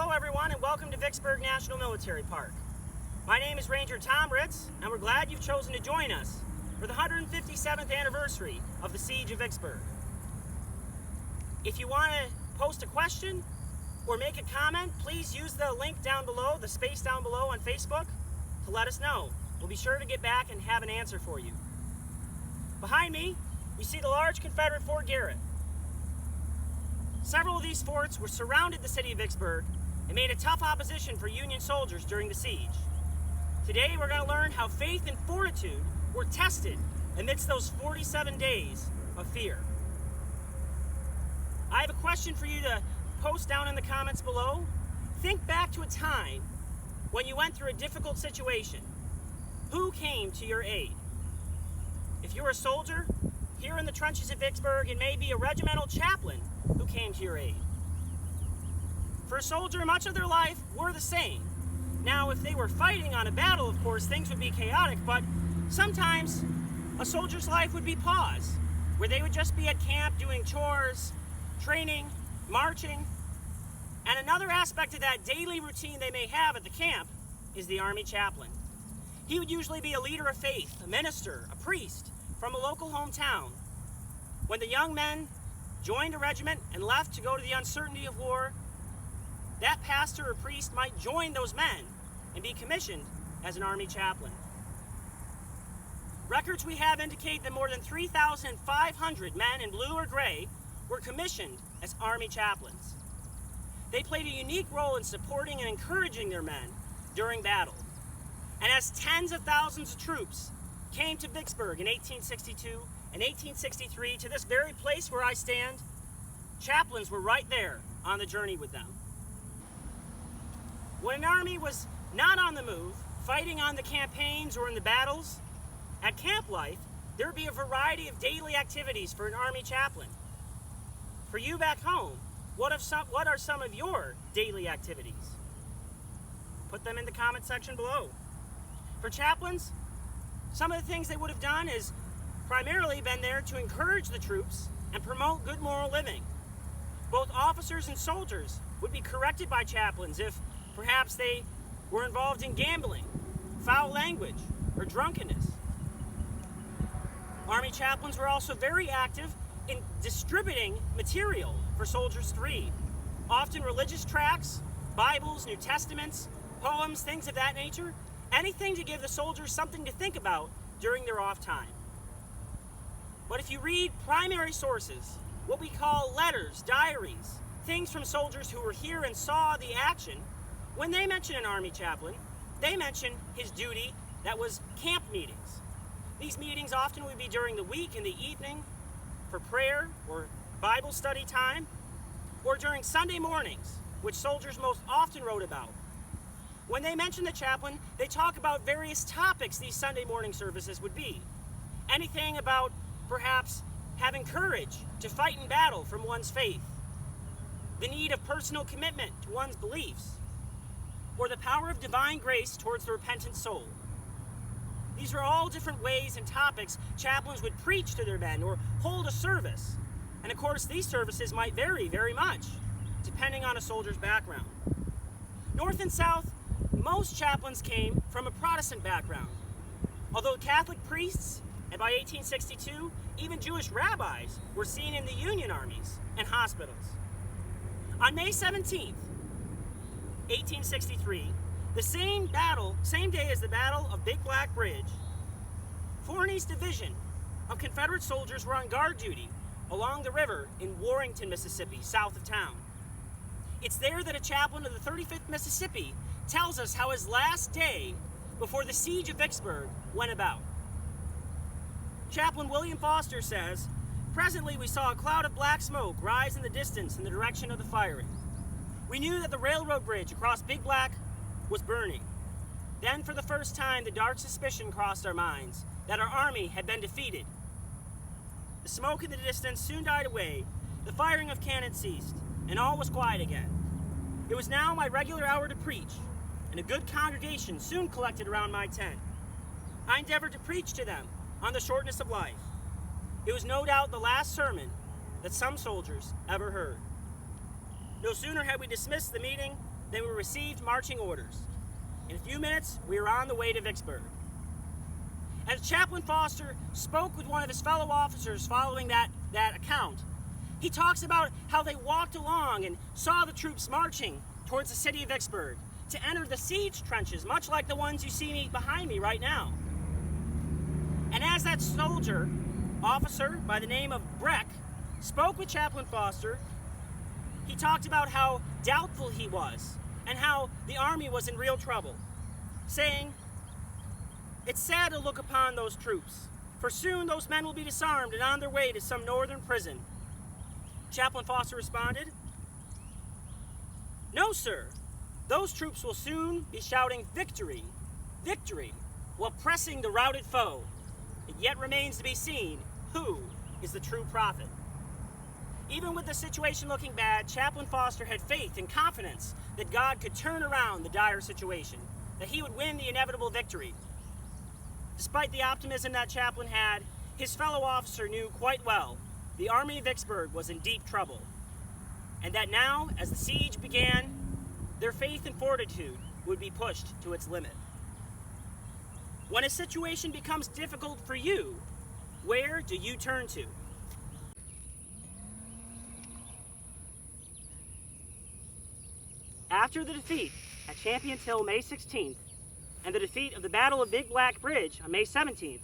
Hello everyone and welcome to Vicksburg National Military Park. My name is Ranger Tom Ritz and we're glad you've chosen to join us for the 157th anniversary of the Siege of Vicksburg. If you want to post a question or make a comment, please use the link down below, the space down below on Facebook to let us know. We'll be sure to get back and have an answer for you. Behind me, we see the large Confederate Fort Garrett. Several of these forts were surrounded the city of Vicksburg and made a tough opposition for Union soldiers during the siege. Today we're going to learn how faith and fortitude were tested amidst those 47 days of fear. I have a question for you to post down in the comments below. Think back to a time when you went through a difficult situation. Who came to your aid? If you're a soldier, here in the trenches of Vicksburg, it may be a regimental chaplain who came to your aid. For a soldier, much of their life were the same. Now, if they were fighting on a battle, of course, things would be chaotic, but sometimes a soldier's life would be paused, where they would just be at camp doing chores, training, marching. And another aspect of that daily routine they may have at the camp is the Army chaplain. He would usually be a leader of faith, a minister, a priest from a local hometown. When the young men joined a regiment and left to go to the uncertainty of war, that pastor or priest might join those men and be commissioned as an Army chaplain. Records we have indicate that more than 3,500 men in blue or gray were commissioned as Army chaplains. They played a unique role in supporting and encouraging their men during battle. And as tens of thousands of troops came to Vicksburg in 1862 and 1863 to this very place where I stand, chaplains were right there on the journey with them. When an army was not on the move, fighting on the campaigns or in the battles, at camp life, there would be a variety of daily activities for an Army chaplain. For you back home, what are some of your daily activities? Put them in the comment section below. For chaplains, some of the things they would have done is primarily been there to encourage the troops and promote good moral living. Both officers and soldiers would be corrected by chaplains if perhaps they were involved in gambling, foul language, or drunkenness. Army chaplains were also very active in distributing material for soldiers to read, often religious tracts, Bibles, New Testaments, poems, things of that nature, anything to give the soldiers something to think about during their off time. But if you read primary sources, what we call letters, diaries, things from soldiers who were here and saw the action, when they mention an Army chaplain, they mention his duty that was camp meetings. These meetings often would be during the week in the evening for prayer or Bible study time, or during Sunday mornings, which soldiers most often wrote about. When they mention the chaplain, they talk about various topics these Sunday morning services would be. Anything about perhaps having courage to fight in battle from one's faith, the need of personal commitment to one's beliefs, or the power of divine grace towards the repentant soul. These are all different ways and topics chaplains would preach to their men or hold a service. And of course, these services might vary very much, depending on a soldier's background. North and South, most chaplains came from a Protestant background, although Catholic priests, and by 1862, even Jewish rabbis were seen in the Union armies and hospitals. On May 17th, 1863, the same day as the Battle of Big Black Bridge, Forney's division of Confederate soldiers were on guard duty along the river in Warrenton, Mississippi, south of town. It's there that a chaplain of the 35th Mississippi tells us how his last day before the siege of Vicksburg went about. Chaplain William Foster says, "Presently we saw a cloud of black smoke rise in the distance in the direction of the firing. We knew that the railroad bridge across Big Black was burning. Then for the first time the dark suspicion crossed our minds that our army had been defeated. The smoke in the distance soon died away, the firing of cannon ceased, and all was quiet again. It was now my regular hour to preach, and a good congregation soon collected around my tent. I endeavored to preach to them on the shortness of life. It was no doubt the last sermon that some soldiers ever heard. No sooner had we dismissed the meeting Then we received marching orders. In a few minutes, we were on the way to Vicksburg. As Chaplain Foster spoke with one of his fellow officers following that account, he talks about how they walked along and saw the troops marching towards the city of Vicksburg to enter the siege trenches, much like the ones you see behind me right now. And as that soldier, officer by the name of Breck, spoke with Chaplain Foster, he talked about how doubtful he was and how the army was in real trouble, saying, "It's sad to look upon those troops, for soon those men will be disarmed and on their way to some northern prison." Chaplain Foster responded, "No, sir. Those troops will soon be shouting victory, victory, while pressing the routed foe. It yet remains to be seen who is the true prophet." Even with the situation looking bad, Chaplain Foster had faith and confidence that God could turn around the dire situation, that he would win the inevitable victory. Despite the optimism that Chaplain had, his fellow officer knew quite well the Army of Vicksburg was in deep trouble, and that now, as the siege began, their faith and fortitude would be pushed to its limit. When a situation becomes difficult for you, where do you turn to? After the defeat at Champion's Hill May 16th and the defeat of the Battle of Big Black Bridge on May 17th,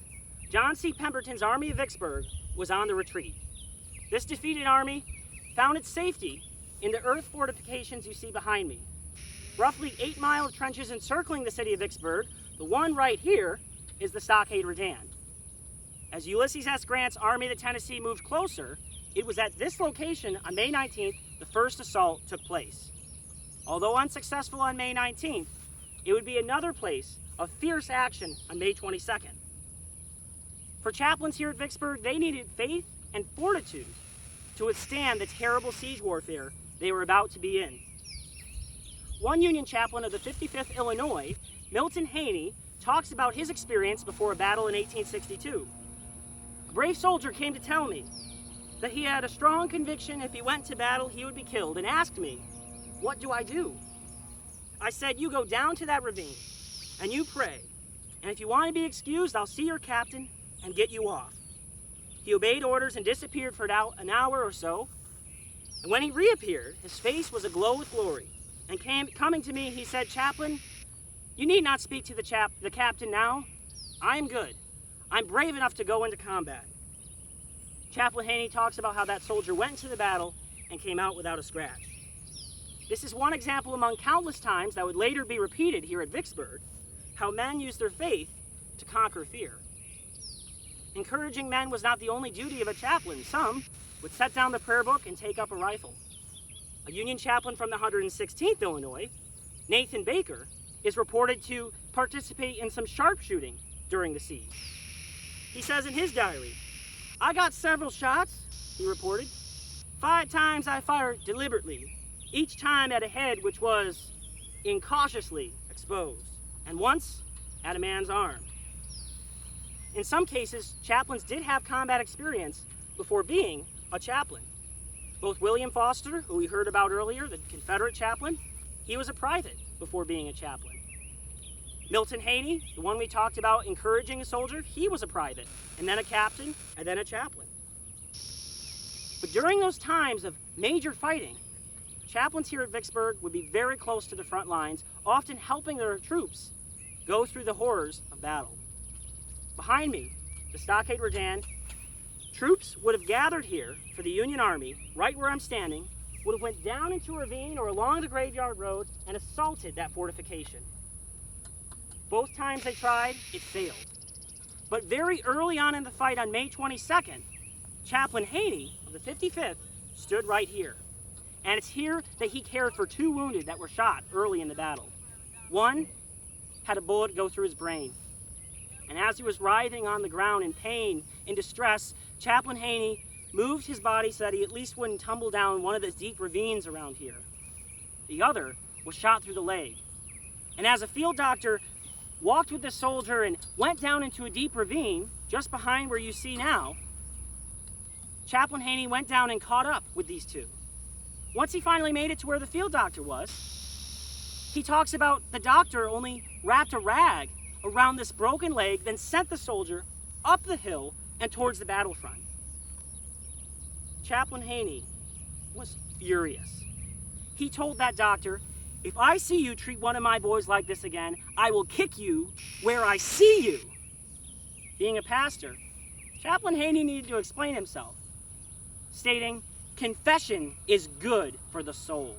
John C. Pemberton's Army of Vicksburg was on the retreat. This defeated army found its safety in the earth fortifications you see behind me. Roughly 8 miles of trenches encircling the city of Vicksburg, the one right here is the Stockade Redan. As Ulysses S. Grant's Army of the Tennessee moved closer, it was at this location on May 19th the first assault took place. Although unsuccessful on May 19th, it would be another place of fierce action on May 22nd. For chaplains here at Vicksburg, they needed faith and fortitude to withstand the terrible siege warfare they were about to be in. One Union chaplain of the 55th Illinois, Milton Haney, talks about his experience before a battle in 1862. A brave soldier came to tell me that he had a strong conviction if he went to battle he would be killed, and asked me, "What do I do?" I said, "You go down to that ravine and you pray, and if you want to be excused, I'll see your captain and get you off." He obeyed orders and disappeared for an hour or so, and when he reappeared, his face was aglow with glory, and coming to me, he said, "Chaplain, you need not speak to the captain now. I am good. I'm brave enough to go into combat." Chaplain Haney talks about how that soldier went into the battle and came out without a scratch. This is one example among countless times that would later be repeated here at Vicksburg, how men used their faith to conquer fear. Encouraging men was not the only duty of a chaplain. Some would set down the prayer book and take up a rifle. A Union chaplain from the 116th Illinois, Nathan Baker, is reported to participate in some sharpshooting during the siege. He says in his diary, "I got several shots," he reported. "5 times I fired deliberately, each time at a head which was incautiously exposed, and once at a man's arm." In some cases, chaplains did have combat experience before being a chaplain. Both William Foster, who we heard about earlier, the Confederate chaplain, he was a private before being a chaplain. Milton Haney, the one we talked about encouraging a soldier, he was a private, and then a captain, and then a chaplain. But during those times of major fighting, chaplains here at Vicksburg would be very close to the front lines, often helping their troops go through the horrors of battle. Behind me, the Stockade Redan, troops would have gathered here for the Union Army, right where I'm standing, would have went down into a ravine or along the graveyard road and assaulted that fortification. Both times they tried, it failed. But very early on in the fight on May 22nd, Chaplain Haney of the 55th stood right here. And it's here that he cared for 2 wounded that were shot early in the battle. One had a bullet go through his brain. And as he was writhing on the ground in pain, in distress, Chaplain Haney moved his body so that he at least wouldn't tumble down one of the deep ravines around here. The other was shot through the leg. And as a field doctor walked with the soldier and went down into a deep ravine, just behind where you see now, Chaplain Haney went down and caught up with these 2. Once he finally made it to where the field doctor was, He talks about the doctor only wrapped a rag around this broken leg, then sent the soldier up the hill and towards the battlefront. Chaplain Haney was furious. He told that doctor, "If I see you treat one of my boys like this again, I will kick you where I see you." Being a pastor, Chaplain Haney needed to explain himself, stating, "Confession is good for the soul."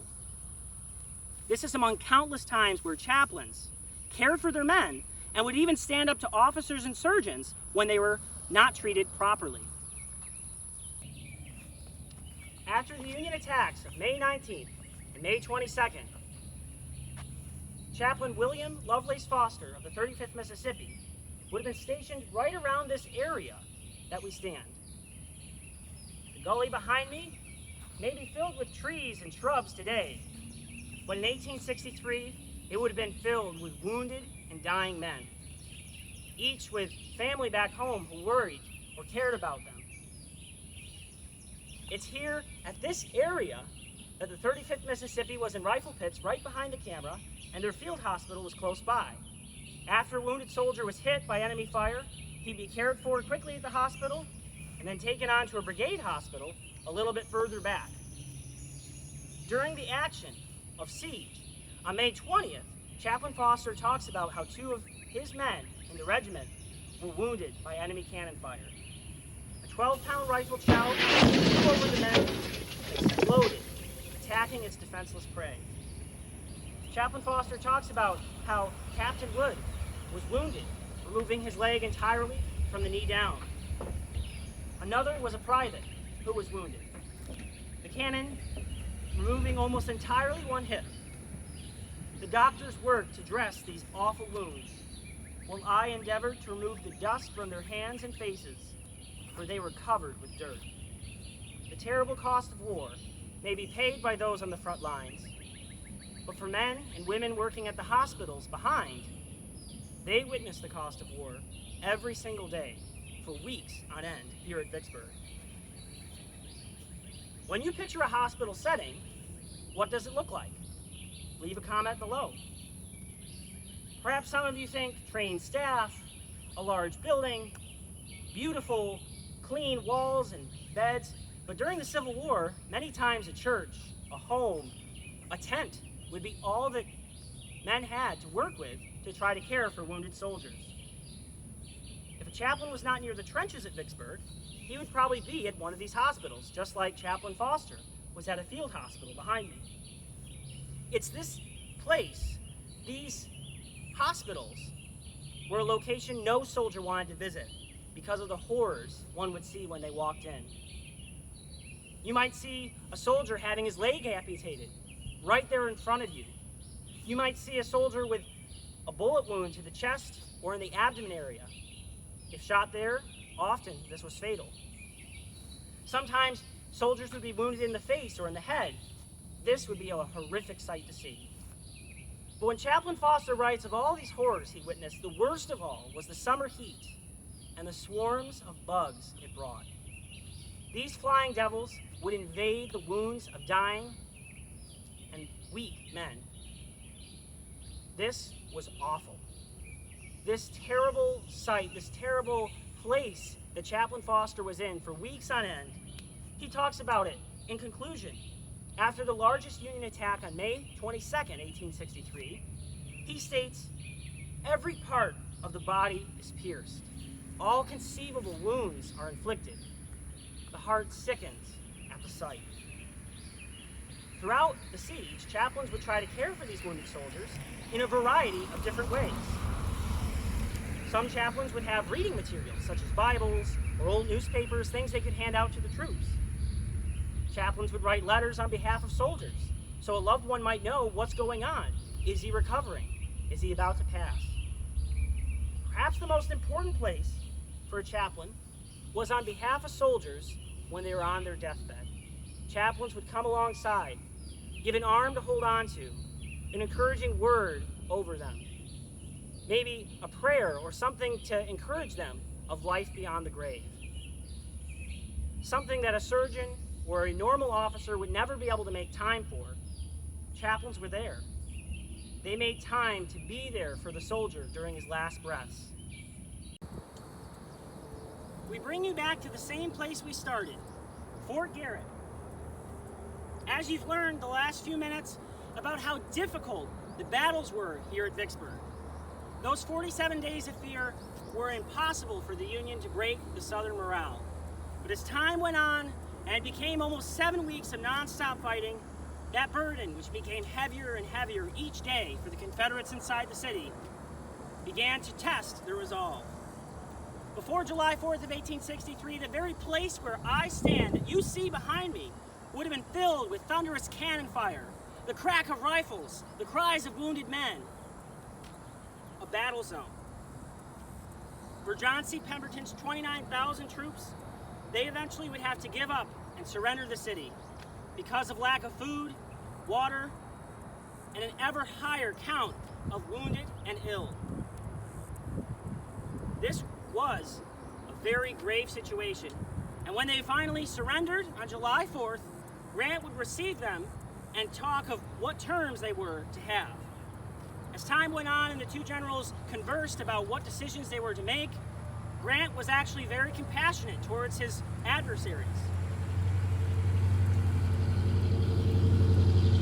This is among countless times where chaplains cared for their men and would even stand up to officers and surgeons when they were not treated properly. After the Union attacks of May 19th and May 22nd, Chaplain William Lovelace Foster of the 35th Mississippi would have been stationed right around this area that we stand. The gully behind me may be filled with trees and shrubs today, but in 1863, it would have been filled with wounded and dying men, each with family back home who worried or cared about them. It's here at this area that the 35th Mississippi was in rifle pits right behind the camera, and their field hospital was close by. After a wounded soldier was hit by enemy fire, he'd be cared for quickly at the hospital and then taken on to a brigade hospital a little bit further back. During the action of siege, on May 20th, Chaplain Foster talks about how two of his men in the regiment were wounded by enemy cannon fire. A 12-pound rifle shell flew over the men and exploded, attacking its defenseless prey. Chaplain Foster talks about how Captain Wood was wounded, removing his leg entirely from the knee down. Another was a private who was wounded. The cannon removing almost entirely one hip. The doctors worked to dress these awful wounds, while I endeavored to remove the dust from their hands and faces, for they were covered with dirt. The terrible cost of war may be paid by those on the front lines, but for men and women working at the hospitals behind, they witness the cost of war every single day for weeks on end here at Vicksburg. When you picture a hospital setting, what does it look like? Leave a comment below. Perhaps some of you think trained staff, a large building, beautiful, clean walls and beds, but during the Civil War, many times a church, a home, a tent would be all that men had to work with to try to care for wounded soldiers. If a chaplain was not near the trenches at Vicksburg, he would probably be at one of these hospitals, just like Chaplain Foster was at a field hospital behind me. It's this place, these hospitals, were a location no soldier wanted to visit because of the horrors one would see when they walked in. You might see a soldier having his leg amputated right there in front of you. You might see a soldier with a bullet wound to the chest or in the abdomen area. If shot there, often this was fatal. Sometimes soldiers would be wounded in the face or in the head. This would be a horrific sight to see. But when Chaplain Foster writes of all these horrors he witnessed, the worst of all was the summer heat and the swarms of bugs it brought. These flying devils would invade the wounds of dying and weak men. This was awful. This terrible sight, this terrible place that Chaplain Foster was in for weeks on end, he talks about it in conclusion. After the largest Union attack on May 22nd, 1863, he states, "Every part of the body is pierced. All conceivable wounds are inflicted. The heart sickens at the sight." Throughout the siege, chaplains would try to care for these wounded soldiers in a variety of different ways. Some chaplains would have reading materials, such as Bibles or old newspapers, things they could hand out to the troops. Chaplains would write letters on behalf of soldiers, so a loved one might know what's going on. Is he recovering? Is he about to pass? Perhaps the most important place for a chaplain was on behalf of soldiers when they were on their deathbed. Chaplains would come alongside, give an arm to hold on to, an encouraging word over them, maybe a prayer or something to encourage them of life beyond the grave. Something that a surgeon or a normal officer would never be able to make time for. Chaplains were there. They made time to be there for the soldier during his last breaths. We bring you back to the same place we started, Fort Garrett. As you've learned the last few minutes about how difficult the battles were here at Vicksburg, those 47 days of fear were impossible for the Union to break the Southern morale. But as time went on and it became almost 7 weeks of non-stop fighting, that burden, which became heavier and heavier each day for the Confederates inside the city, began to test their resolve. Before July 4th of 1863, the very place where I stand, that you see behind me, would have been filled with thunderous cannon fire, the crack of rifles, the cries of wounded men. A battle zone. For John C. Pemberton's 29,000 troops, they eventually would have to give up and surrender the city because of lack of food, water, and an ever higher count of wounded and ill. This was a very grave situation, and when they finally surrendered on July 4th, Grant would receive them and talk of what terms they were to have. As time went on and the two generals conversed about what decisions they were to make, Grant was actually very compassionate towards his adversaries.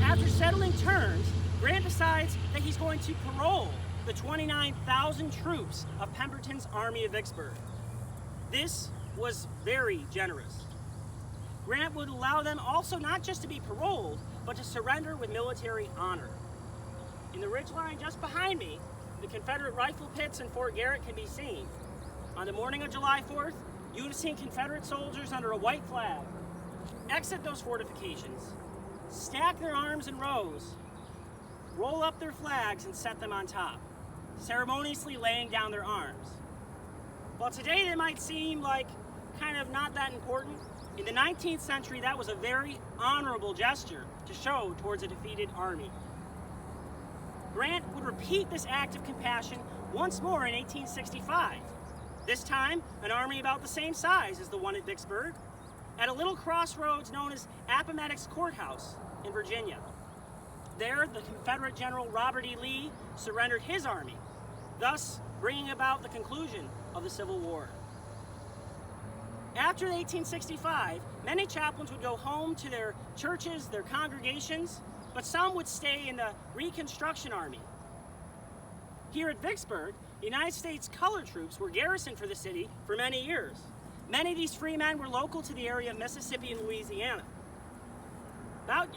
After settling terms, Grant decides that he's going to parole the 29,000 troops of Pemberton's Army of Vicksburg. This was very generous. Grant would allow them also not just to be paroled, but to surrender with military honor. In the ridgeline just behind me, the Confederate rifle pits in Fort Garrett can be seen. On the morning of July 4th, you would have seen Confederate soldiers under a white flag exit those fortifications, stack their arms in rows, roll up their flags and set them on top, ceremoniously laying down their arms. While today they might seem like kind of not that important, in the 19th century that was a very honorable gesture to show towards a defeated army. Grant would repeat this act of compassion once more in 1865. This time, an army about the same size as the one at Vicksburg, at a little crossroads known as Appomattox Courthouse in Virginia. There, the Confederate General Robert E. Lee surrendered his army, thus bringing about the conclusion of the Civil War. After 1865, many chaplains would go home to their churches, their congregations, but some would stay in the Reconstruction Army. Here at Vicksburg, the United States colored troops were garrisoned for the city for many years. Many of these free men were local to the area of Mississippi and Louisiana.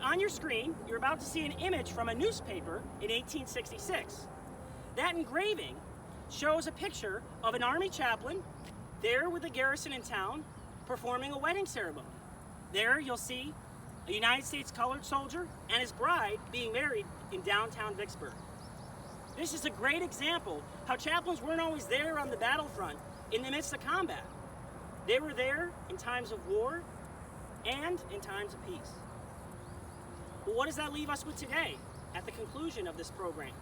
On your screen, you're about to see an image from a newspaper in 1866. That engraving shows a picture of an Army chaplain there with the garrison in town performing a wedding ceremony. There you'll see a United States colored soldier and his bride being married in downtown Vicksburg. This is a great example how chaplains weren't always there on the battlefront in the midst of combat. They were there in times of war and in times of peace. Well, what does that leave us with today at the conclusion of this program?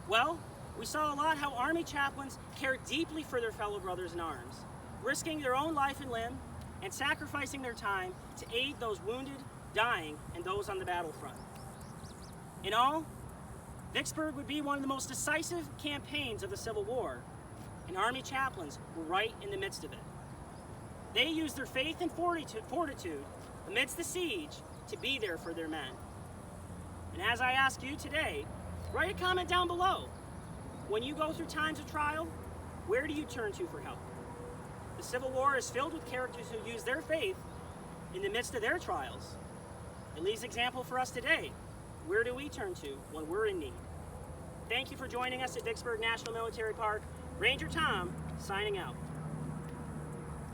Well, we saw a lot how Army chaplains cared deeply for their fellow brothers in arms, risking their own life and limb and sacrificing their time to aid those wounded, dying, and those on the battlefront. In all, Vicksburg would be one of the most decisive campaigns of the Civil War, and Army chaplains were right in the midst of it. They used their faith and fortitude amidst the siege to be there for their men. And as I ask you today, write a comment down below. When you go through times of trial, where do you turn to for help? The Civil War is filled with characters who use their faith in the midst of their trials. It leaves example for us today. Where do we turn to when we're in need? Thank you for joining us at Vicksburg National Military Park. Ranger Tom, signing out.